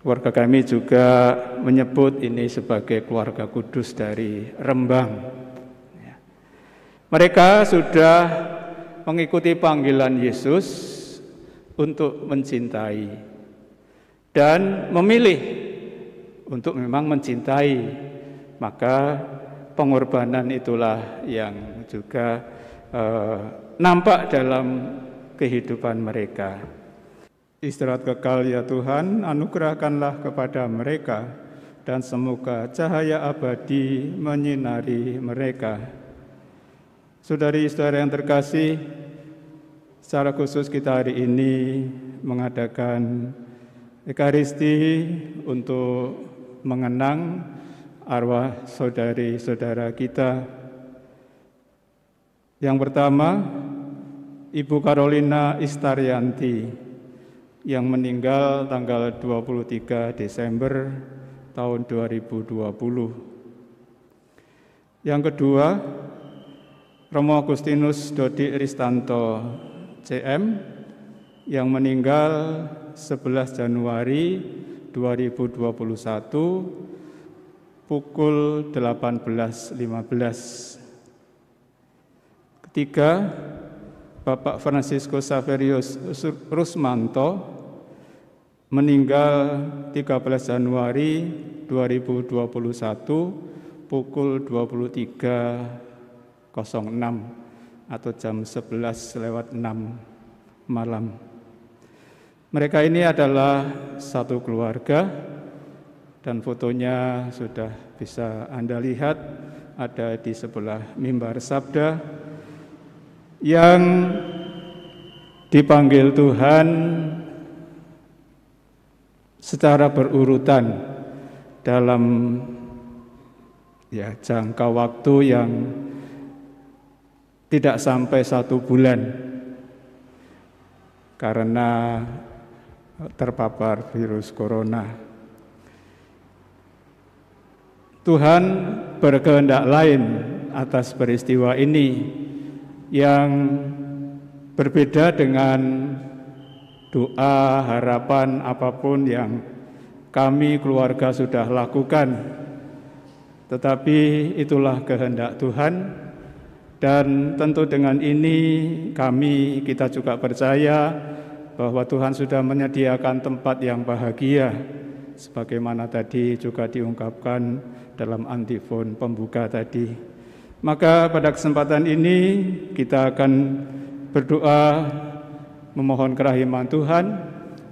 Keluarga kami juga menyebut ini sebagai keluarga kudus dari Rembang. Mereka sudah mengikuti panggilan Yesus untuk mencintai dan memilih untuk memang mencintai. Maka pengorbanan itulah yang juga nampak dalam kehidupan mereka. Istirahat kekal ya Tuhan, anugerahkanlah kepada mereka, dan semoga cahaya abadi menyinari mereka. Saudari-saudara yang terkasih, secara khusus kita hari ini mengadakan Ekaristi untuk mengenang arwah saudari-saudara kita. Yang pertama, Ibu Carolina Istarianti yang meninggal tanggal 23 Desember tahun 2020. Yang kedua, Romo Agustinus Dodi Ristanto CM yang meninggal 11 Januari 2021 pukul 18.15. Ketiga, Bapak Francisco Saverius Rusmanto meninggal 13 Januari 2021 pukul 23.06 atau jam 11:06 malam. Mereka ini adalah satu keluarga dan fotonya sudah bisa Anda lihat ada di sebelah mimbar sabda yang dipanggil Tuhan secara berurutan dalam jangka waktu yang tidak sampai 1 bulan karena terpapar virus corona. Tuhan berkehendak lain atas peristiwa ini yang berbeda dengan doa, harapan, apapun yang kami keluarga sudah lakukan. Tetapi itulah kehendak Tuhan, dan tentu dengan ini kita juga percaya bahwa Tuhan sudah menyediakan tempat yang bahagia, sebagaimana tadi juga diungkapkan dalam antifon pembuka tadi. Maka pada kesempatan ini kita akan berdoa memohon kerahiman Tuhan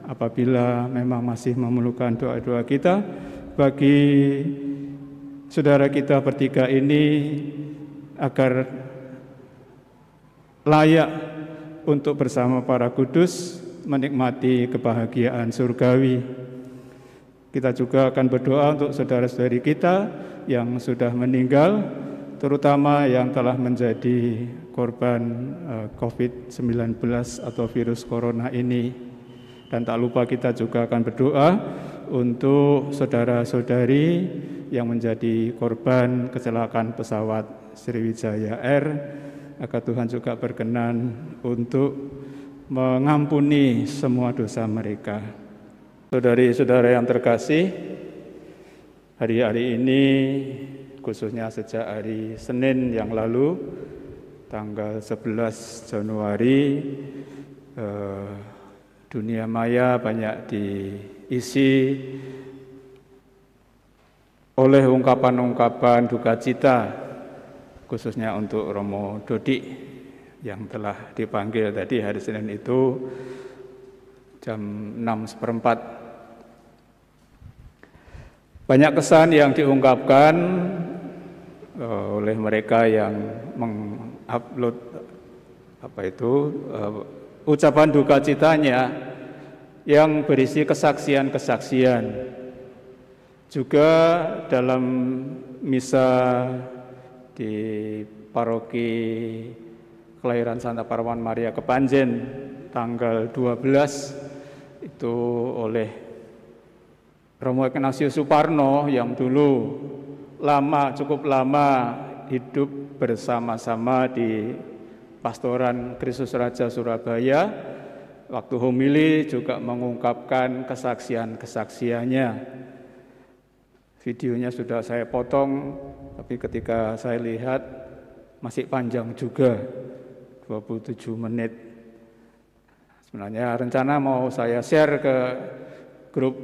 apabila memang masih memerlukan doa-doa kita bagi saudara kita bertiga ini agar layak untuk bersama para kudus menikmati kebahagiaan surgawi. Kita juga akan berdoa untuk saudara-saudari kita yang sudah meninggal, terutama yang telah menjadi korban COVID-19 atau virus corona ini. Dan tak lupa kita juga akan berdoa untuk saudara-saudari yang menjadi korban kecelakaan pesawat Sriwijaya Air, agar Tuhan juga berkenan untuk mengampuni semua dosa mereka. Saudari-saudara yang terkasih, hari-hari ini khususnya sejak hari Senin yang lalu, tanggal 11 Januari, dunia maya banyak diisi oleh ungkapan-ungkapan duka cita, khususnya untuk Romo Dodi yang telah dipanggil tadi hari Senin itu jam 6:15. Banyak kesan yang diungkapkan oleh mereka yang mengupload ucapan duka citanya yang berisi kesaksian-kesaksian. Juga dalam misa di paroki kelahiran Santa Parawan Maria Kepanjen tanggal 12 itu oleh Romo Ignatius Suparno yang dulu cukup lama hidup bersama-sama di Pastoran Kristus Raja Surabaya, waktu homili juga mengungkapkan kesaksian-kesaksiannya. Videonya sudah saya potong, tapi ketika saya lihat masih panjang juga, 27 menit. Sebenarnya rencana mau saya share ke grup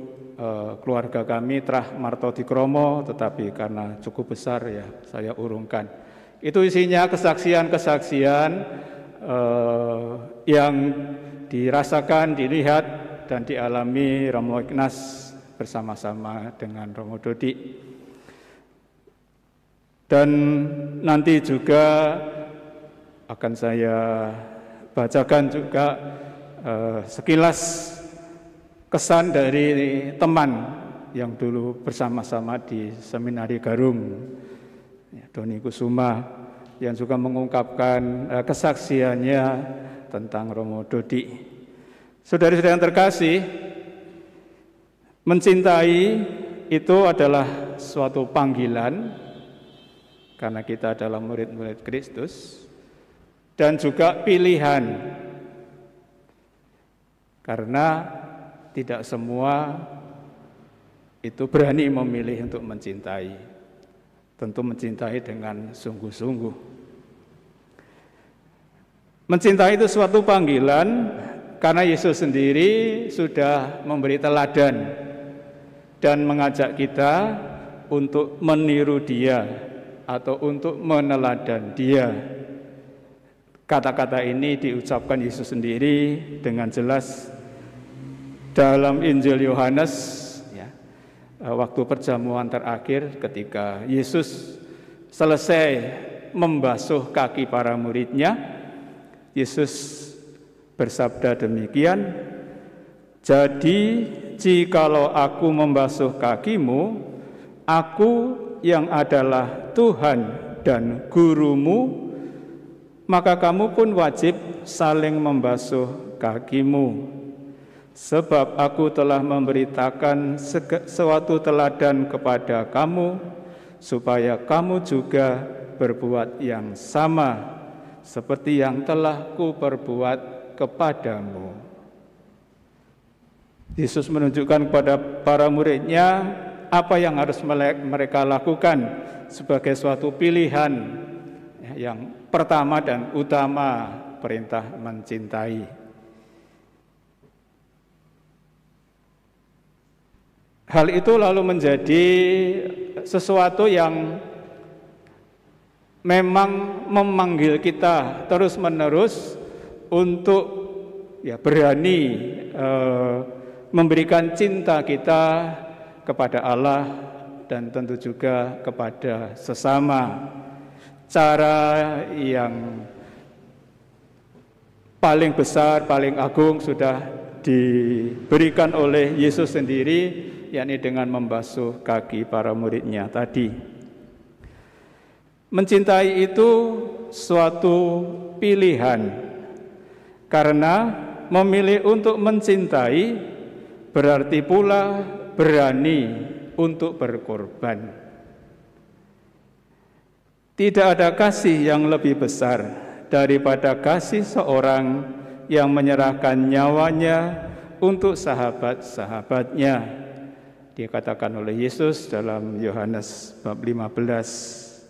keluarga kami Trah Marto Dikromo, tetapi karena cukup besar ya saya urungkan. Itu isinya kesaksian-kesaksian yang dirasakan, dilihat, dan dialami Romo Ignas bersama-sama dengan Romo Dodi. Dan nanti juga akan saya bacakan juga sekilas kesan dari teman yang dulu bersama-sama di Seminari Garum, Doni Kusuma, yang juga mengungkapkan kesaksiannya tentang Romo Dodi. Saudara-saudara yang terkasih, mencintai itu adalah suatu panggilan karena kita adalah murid-murid Kristus, dan juga pilihan karena tidak semua itu berani memilih untuk mencintai. Tentu mencintai dengan sungguh-sungguh. Mencintai itu suatu panggilan karena Yesus sendiri sudah memberi teladan dan mengajak kita untuk meniru Dia atau untuk meneladan Dia. Kata-kata ini diucapkan Yesus sendiri dengan jelas dalam Injil Yohanes, ya, waktu perjamuan terakhir ketika Yesus selesai membasuh kaki para muridnya. Yesus bersabda demikian, "Jadi jikalau aku membasuh kakimu, aku yang adalah Tuhan dan gurumu, maka kamu pun wajib saling membasuh kakimu. Sebab aku telah memberitakan suatu teladan kepada kamu, supaya kamu juga berbuat yang sama seperti yang telah kuperbuat kepadamu." Yesus menunjukkan kepada para muridnya apa yang harus mereka lakukan sebagai suatu pilihan yang pertama dan utama, perintah mencintai. Hal itu lalu menjadi sesuatu yang memang memanggil kita terus-menerus untuk berani memberikan cinta kita kepada Allah dan tentu juga kepada sesama. Cara yang paling besar, paling agung sudah diberikan oleh Yesus sendiri, yakni dengan membasuh kaki para muridnya tadi. Mencintai itu suatu pilihan, karena memilih untuk mencintai berarti pula berani untuk berkorban. Tidak ada kasih yang lebih besar daripada kasih seorang yang menyerahkan nyawanya untuk sahabat-sahabatnya. Dikatakan oleh Yesus dalam Yohanes bab 15.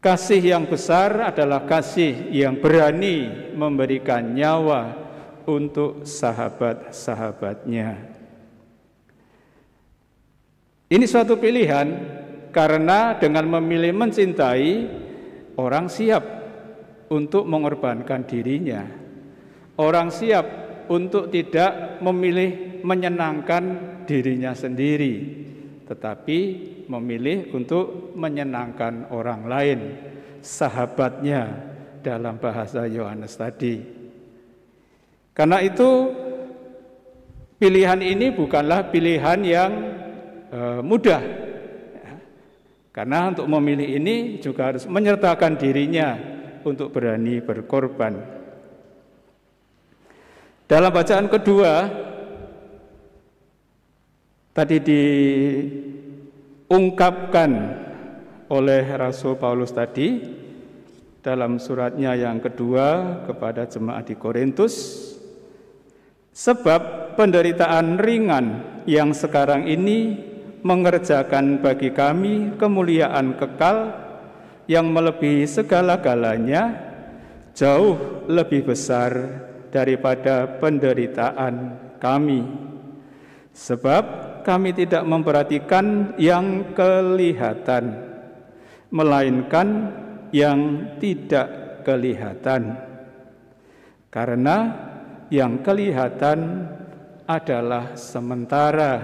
Kasih yang besar adalah kasih yang berani memberikan nyawa untuk sahabat-sahabatnya. Ini suatu pilihan karena dengan memilih mencintai, orang siap untuk mengorbankan dirinya. Orang siap untuk tidak memilih menyenangkan dirinya sendiri, tetapi memilih untuk menyenangkan orang lain, sahabatnya dalam bahasa Yohanes tadi. Karena itu pilihan ini bukanlah pilihan yang mudah, karena untuk memilih ini juga harus menyertakan dirinya untuk berani berkorban. Dalam bacaan kedua tadi diungkapkan oleh Rasul Paulus tadi dalam suratnya yang kedua kepada jemaat di Korintus, sebab penderitaan ringan yang sekarang ini mengerjakan bagi kami kemuliaan kekal yang melebihi segala-galanya, jauh lebih besar daripada penderitaan kami. Sebab kami tidak memperhatikan yang kelihatan, melainkan yang tidak kelihatan. Karena yang kelihatan adalah sementara,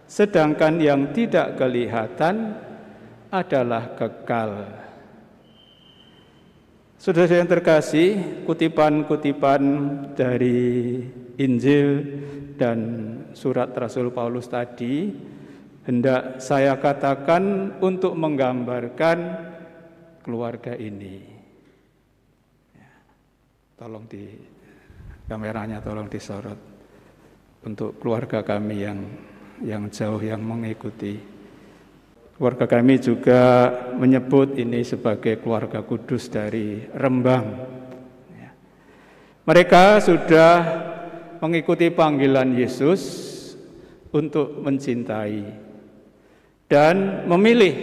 sedangkan yang tidak kelihatan adalah kekal. Saudara yang terkasih, kutipan-kutipan dari Injil dan surat Rasul Paulus tadi hendak saya katakan untuk menggambarkan keluarga ini. Tolong di kameranya tolong disorot untuk keluarga kami yang jauh yang mengikuti. Keluarga kami juga menyebut ini sebagai keluarga kudus dari Rembang. Mereka sudah mengikuti panggilan Yesus untuk mencintai dan memilih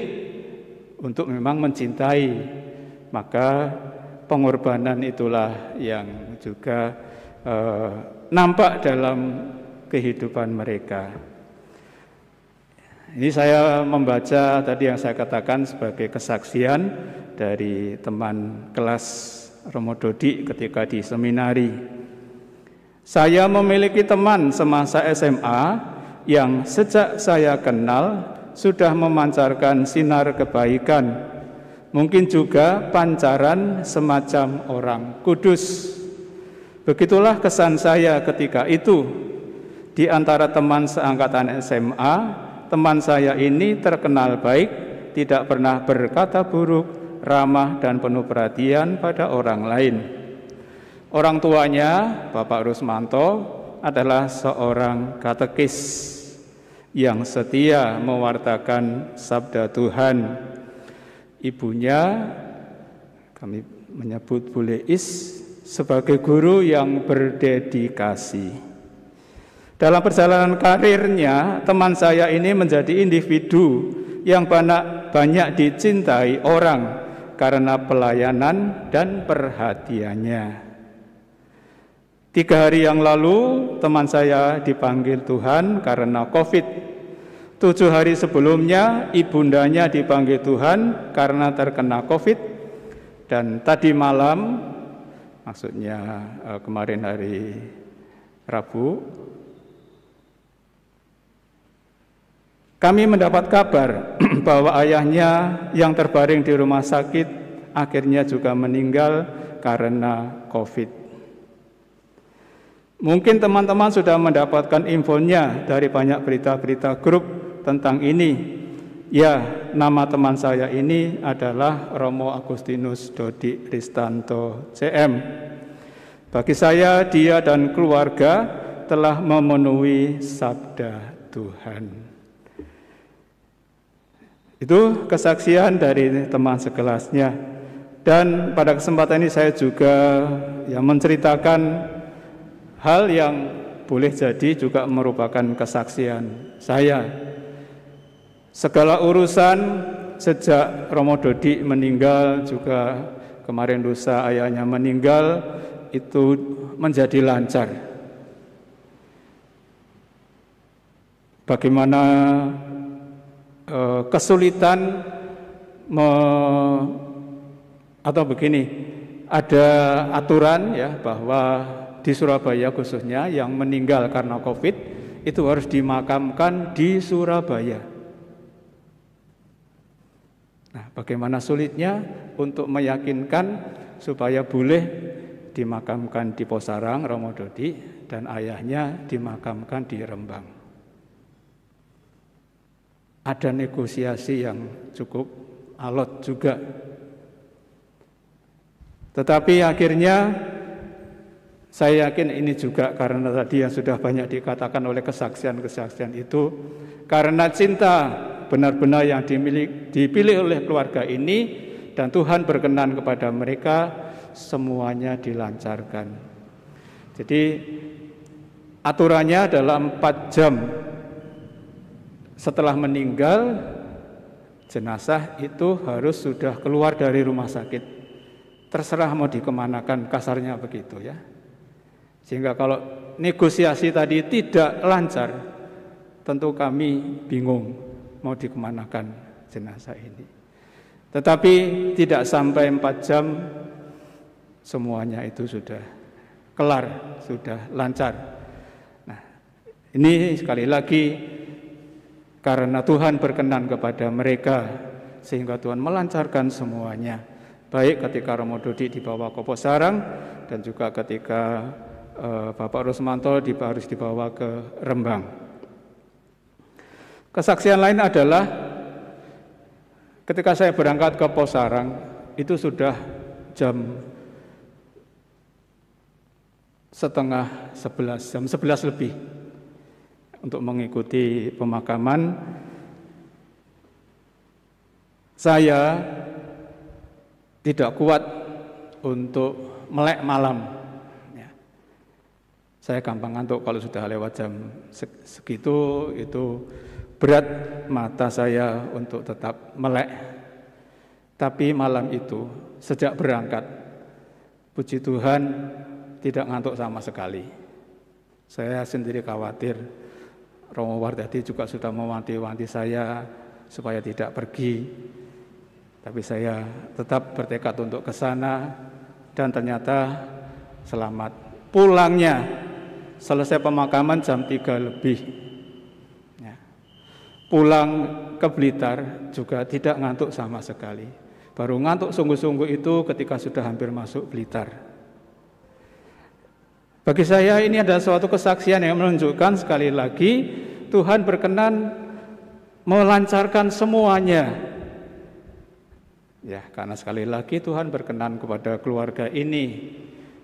untuk memang mencintai. Maka pengorbanan itulah yang juga nampak dalam kehidupan mereka. Ini saya membaca tadi yang saya katakan sebagai kesaksian dari teman kelas Romo Dodi ketika di seminari. Saya memiliki teman semasa SMA yang sejak saya kenal sudah memancarkan sinar kebaikan, mungkin juga pancaran semacam orang kudus. Begitulah kesan saya ketika itu. Di antara teman seangkatan SMA, teman saya ini terkenal baik, tidak pernah berkata buruk, ramah dan penuh perhatian pada orang lain. Orang tuanya, Bapak Rusmanto, adalah seorang katekis yang setia mewartakan sabda Tuhan. Ibunya, kami menyebut Bule Is, sebagai guru yang berdedikasi. Dalam perjalanan karirnya, teman saya ini menjadi individu yang banyak dicintai orang karena pelayanan dan perhatiannya. 3 hari yang lalu, teman saya dipanggil Tuhan karena COVID. 7 hari sebelumnya, ibundanya dipanggil Tuhan karena terkena COVID. Dan tadi malam, maksudnya kemarin hari Rabu, kami mendapat kabar bahwa ayahnya yang terbaring di rumah sakit akhirnya juga meninggal karena COVID. Mungkin teman-teman sudah mendapatkan infonya dari banyak berita-berita grup tentang ini. Ya, nama teman saya ini adalah Romo Agustinus Dodi Ristanto CM. Bagi saya, dia dan keluarga telah memenuhi sabda Tuhan. Itu kesaksian dari teman sekelasnya. Dan pada kesempatan ini saya juga menceritakan hal yang boleh jadi juga merupakan kesaksian saya. Segala urusan sejak Romo Dodi meninggal, juga kemarin lusa ayahnya meninggal, itu menjadi lancar. Bagaimana kesulitan atau begini, ada aturan ya bahwa di Surabaya khususnya yang meninggal karena COVID itu harus dimakamkan di Surabaya. Nah, bagaimana sulitnya untuk meyakinkan supaya boleh dimakamkan di Posarang Romo Dodi dan ayahnya dimakamkan di Rembang. Ada negosiasi yang cukup alot juga. Tetapi akhirnya saya yakin ini juga karena tadi yang sudah banyak dikatakan oleh kesaksian-kesaksian itu, karena cinta benar-benar yang dipilih oleh keluarga ini dan Tuhan berkenan kepada mereka, semuanya dilancarkan. Jadi aturannya adalah 4 jam setelah meninggal, jenazah itu harus sudah keluar dari rumah sakit. Terserah mau dikemanakan, kasarnya begitu ya. Sehingga kalau negosiasi tadi tidak lancar, tentu kami bingung mau dikemanakan jenazah ini. Tetapi tidak sampai 4 jam semuanya itu sudah kelar, sudah lancar. Nah, ini sekali lagi karena Tuhan berkenan kepada mereka, sehingga Tuhan melancarkan semuanya. Baik ketika Romo Dodi dibawa ke Posarang, dan juga ketika Bapak Rusmanto harus dibawa ke Rembang. Kesaksian lain adalah ketika saya berangkat ke Posarang, itu sudah jam setengah 11, jam 11 lebih untuk mengikuti pemakaman. Saya tidak kuat untuk melek malam. Saya gampang ngantuk kalau sudah lewat jam segitu, itu berat mata saya untuk tetap melek. Tapi malam itu, sejak berangkat, puji Tuhan tidak ngantuk sama sekali. Saya sendiri khawatir, Romo Wardadi juga sudah mewanti-wanti saya supaya tidak pergi. Tapi saya tetap bertekad untuk ke sana, dan ternyata selamat. Pulangnya selesai pemakaman jam 3 lebih. Ya. Pulang ke Blitar juga tidak ngantuk sama sekali. Baru ngantuk sungguh-sungguh itu ketika sudah hampir masuk Blitar. Bagi saya ini adalah suatu kesaksian yang menunjukkan sekali lagi Tuhan berkenan melancarkan semuanya. Ya, karena sekali lagi Tuhan berkenan kepada keluarga ini,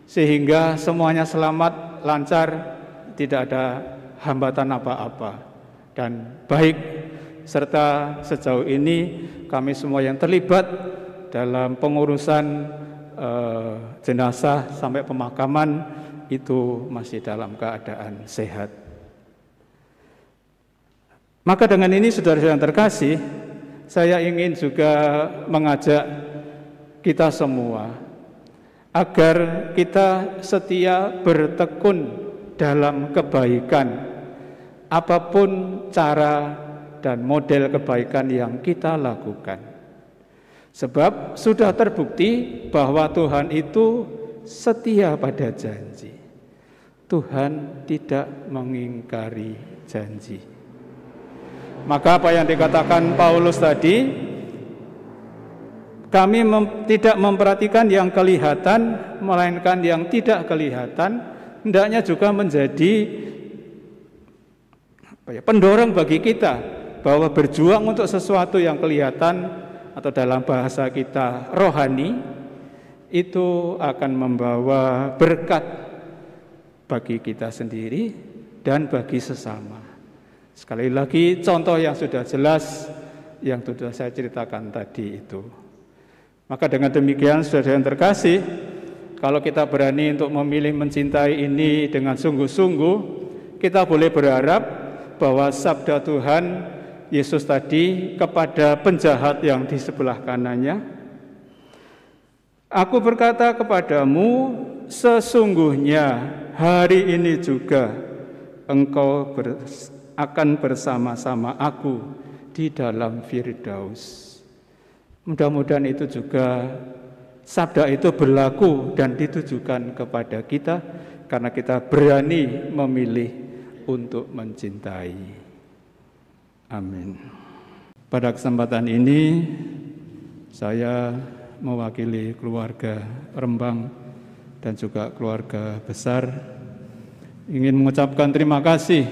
sehingga semuanya selamat, lancar, tidak ada hambatan apa-apa, dan baik. Serta sejauh ini kami semua yang terlibat dalam pengurusan jenazah sampai pemakaman itu masih dalam keadaan sehat. Maka dengan ini saudara-saudara yang terkasih, saya ingin juga mengajak kita semua agar kita setia bertekun dalam kebaikan, apapun cara dan model kebaikan yang kita lakukan. Sebab sudah terbukti bahwa Tuhan itu setia pada janji. Tuhan tidak mengingkari janji. Maka apa yang dikatakan Paulus tadi, kami tidak memperhatikan yang kelihatan, melainkan yang tidak kelihatan, hendaknya juga menjadi pendorong bagi kita bahwa berjuang untuk sesuatu yang kelihatan, atau dalam bahasa kita rohani, itu akan membawa berkat bagi kita sendiri dan bagi sesama. Sekali lagi contoh yang sudah jelas yang sudah saya ceritakan tadi itu. Maka dengan demikian saudara yang terkasih, kalau kita berani untuk memilih mencintai ini dengan sungguh-sungguh, kita boleh berharap bahwa sabda Tuhan Yesus tadi kepada penjahat yang di sebelah kanannya, "Aku berkata kepadamu, sesungguhnya hari ini juga engkau akan bersama-sama aku di dalam Firdaus." Mudah-mudahan itu juga sabda itu berlaku dan ditujukan kepada kita, karena kita berani memilih untuk mencintai. Amin. Pada kesempatan ini saya mewakili keluarga Rembang dan juga keluarga besar ingin mengucapkan terima kasih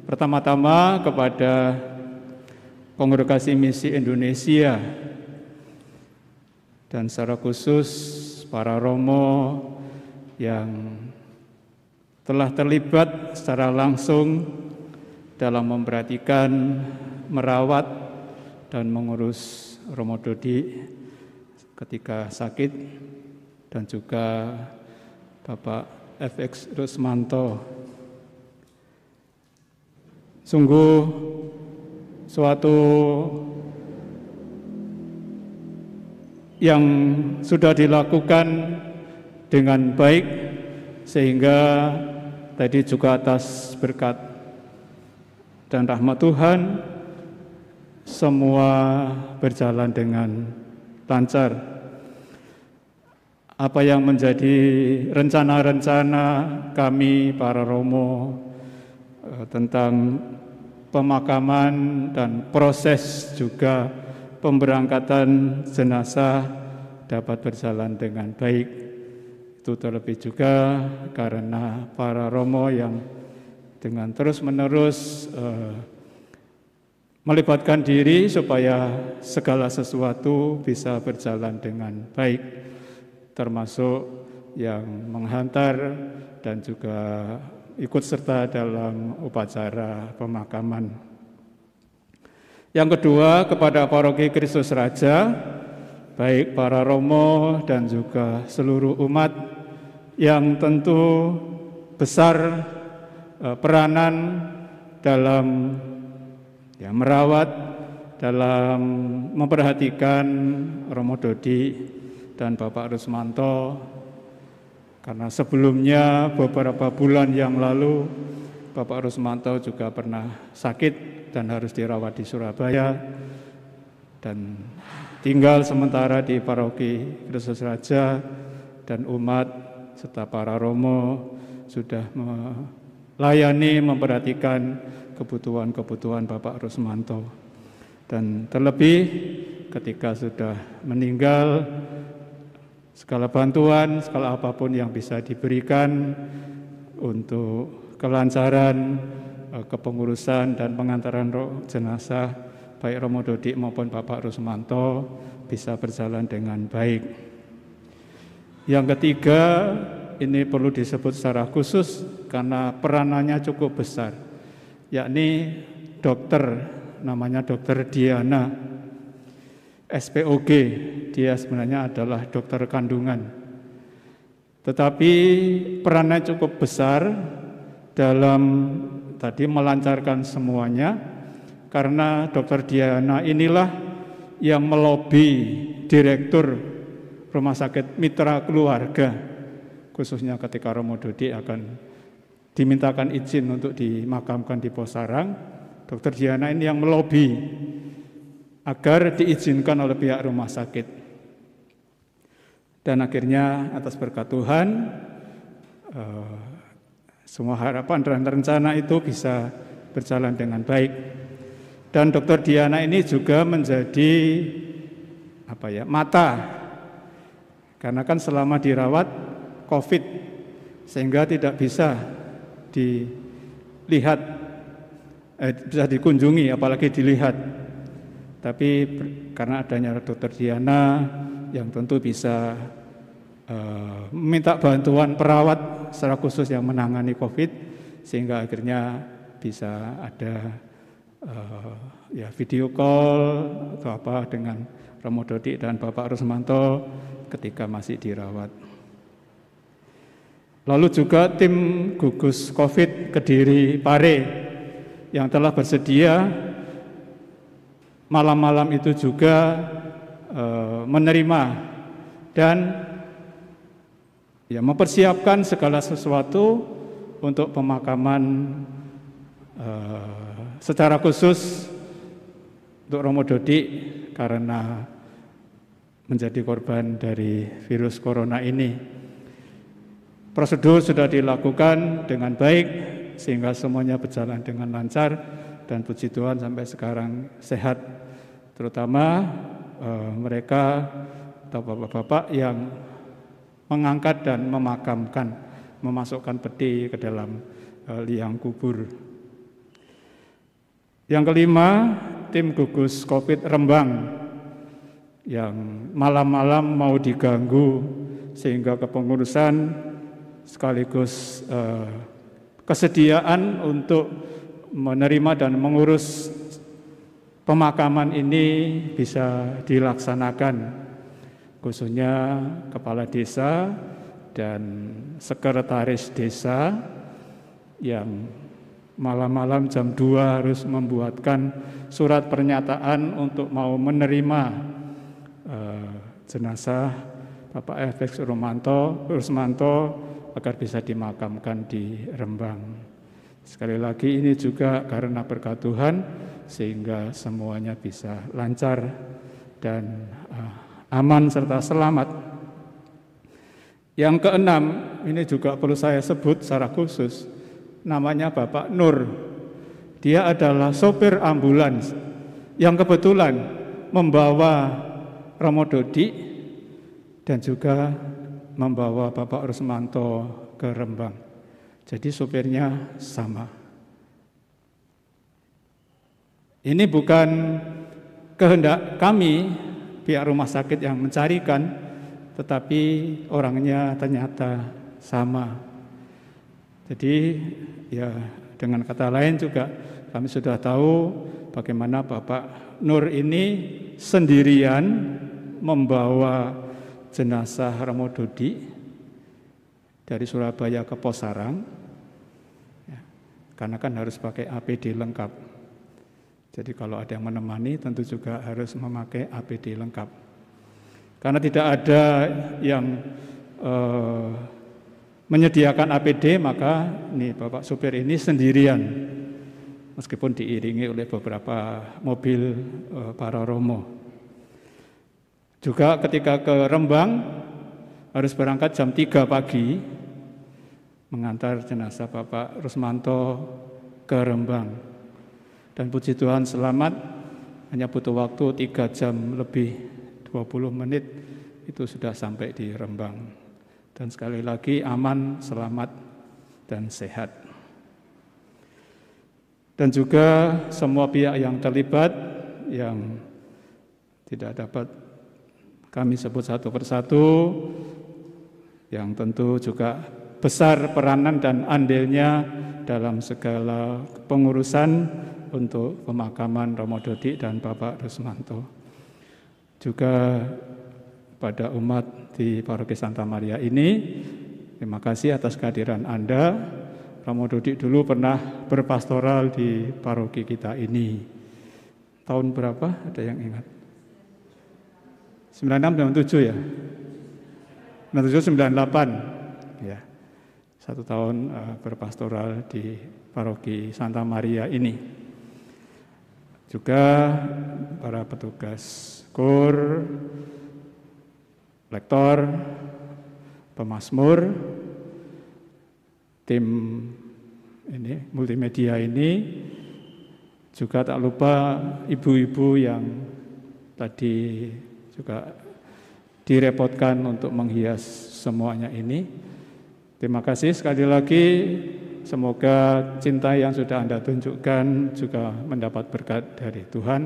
pertama-tama kepada Kongregasi Misi Indonesia, dan secara khusus para romo yang telah terlibat secara langsung dalam memperhatikan, merawat, dan mengurus Romo Dodi ketika sakit, dan juga Bapak FX Rusmanto. Sungguh suatu yang sudah dilakukan dengan baik, sehingga tadi juga atas berkat dan rahmat Tuhan semua berjalan dengan lancar. Apa yang menjadi rencana-rencana kami para Romo tentang pemakaman dan proses juga pemberangkatan jenazah dapat berjalan dengan baik. Itu terlebih juga karena para Romo yang dengan terus-menerus melibatkan diri supaya segala sesuatu bisa berjalan dengan baik, termasuk yang menghantar dan juga ikut serta dalam upacara pemakaman. Yang kedua, kepada Paroki Kristus Raja, baik para Romo dan juga seluruh umat yang tentu besar peranan dalam merawat, dalam memperhatikan Romo Dodi dan Bapak Rusmanto, karena sebelumnya beberapa bulan yang lalu Bapak Rusmanto juga pernah sakit dan harus dirawat di Surabaya dan tinggal sementara di Paroki Kristus Raja, dan umat serta para Romo sudah melayani, memperhatikan kebutuhan-kebutuhan Bapak Rusmanto. Dan terlebih ketika sudah meninggal, segala bantuan, segala apapun yang bisa diberikan untuk kelancaran kepengurusan dan pengantaran jenazah baik Romo Dodi maupun Bapak Rusmanto bisa berjalan dengan baik. Yang ketiga, ini perlu disebut secara khusus karena peranannya cukup besar, yakni dokter, namanya Dokter Diana, SPOG. Dia sebenarnya adalah dokter kandungan, tetapi perannya cukup besar dalam tadi melancarkan semuanya, karena Dokter Diana inilah yang melobi Direktur Rumah Sakit Mitra Keluarga, khususnya ketika Romo Dodi akan dimintakan izin untuk dimakamkan di Posarang. Dokter Diana ini yang melobi agar diizinkan oleh pihak rumah sakit. Dan akhirnya atas berkat Tuhan, semua harapan dan rencana itu bisa berjalan dengan baik. Dan Dokter Diana ini juga menjadi mata, karena kan selama dirawat COVID sehingga tidak bisa dilihat, bisa dikunjungi apalagi dilihat. Tapi karena adanya Dokter Diana yang tentu bisa meminta bantuan perawat secara khusus yang menangani COVID, sehingga akhirnya bisa ada video call atau apa dengan Romo Dodi dan Bapak Rusmanto ketika masih dirawat. Lalu juga tim gugus COVID Kediri Pare yang telah bersedia malam-malam itu juga menerima dan mempersiapkan segala sesuatu untuk pemakaman secara khusus untuk Romo Dodi karena menjadi korban dari virus corona ini. Prosedur sudah dilakukan dengan baik sehingga semuanya berjalan dengan lancar, dan puji Tuhan sampai sekarang sehat, terutama mereka atau bapak-bapak yang mengangkat dan memakamkan, memasukkan peti ke dalam liang kubur. Yang kelima, tim gugus COVID Rembang yang malam-malam mau diganggu sehingga kepengurusan sekaligus kesediaan untuk menerima dan mengurus pemakaman ini bisa dilaksanakan. khususnya kepala desa dan sekretaris desa yang malam-malam jam 2 harus membuatkan surat pernyataan untuk mau menerima jenazah Bapak FX Rusmanto agar bisa dimakamkan di Rembang. Sekali lagi ini juga karena berkat Tuhan sehingga semuanya bisa lancar dan aman serta selamat. Yang keenam, ini juga perlu saya sebut secara khusus, namanya Bapak Nur. Dia adalah sopir ambulans yang kebetulan membawa Romo Dodi dan juga membawa Bapak Rusmanto ke Rembang. Jadi sopirnya sama. Ini bukan kehendak kami, pihak rumah sakit yang mencarikan, tetapi orangnya ternyata sama. Jadi ya dengan kata lain juga kami sudah tahu bagaimana Bapak Nur ini sendirian membawa jenazah Romo Dodi dari Surabaya ke Posarang. Karena kan harus pakai APD lengkap. Jadi kalau ada yang menemani tentu juga harus memakai APD lengkap. Karena tidak ada yang menyediakan APD, maka nih Bapak supir ini sendirian. Meskipun diiringi oleh beberapa mobil para romo. Juga ketika ke Rembang harus berangkat jam 3 pagi mengantar jenazah Bapak Rusmanto ke Rembang. Dan puji Tuhan selamat, hanya butuh waktu 3 jam lebih 20 menit itu sudah sampai di Rembang. Dan sekali lagi aman, selamat, dan sehat. Dan juga semua pihak yang terlibat yang tidak dapat kami sebut satu persatu, yang tentu juga besar peranan dan andilnya dalam segala pengurusan untuk pemakaman Romo Dodi dan Bapak Rusmanto. Juga pada umat di Paroki Santa Maria ini, terima kasih atas kehadiran Anda. Romo Dodi dulu pernah berpastoral di paroki kita ini. Tahun berapa? Ada yang ingat? 96, 97 ya? 97, 98 ya. 1 tahun berpastoral di Paroki Santa Maria ini. Juga para petugas KUR, lektor, pemazmur, tim ini multimedia ini, juga tak lupa ibu-ibu yang tadi juga direpotkan untuk menghias semuanya ini. Terima kasih sekali lagi, semoga cinta yang sudah Anda tunjukkan juga mendapat berkat dari Tuhan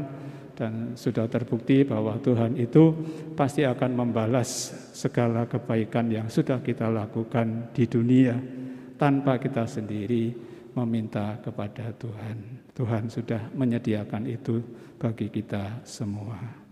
dan sudah terbukti bahwa Tuhan itu pasti akan membalas segala kebaikan yang sudah kita lakukan di dunia tanpa kita sendiri meminta kepada Tuhan. Tuhan sudah menyediakan itu bagi kita semua.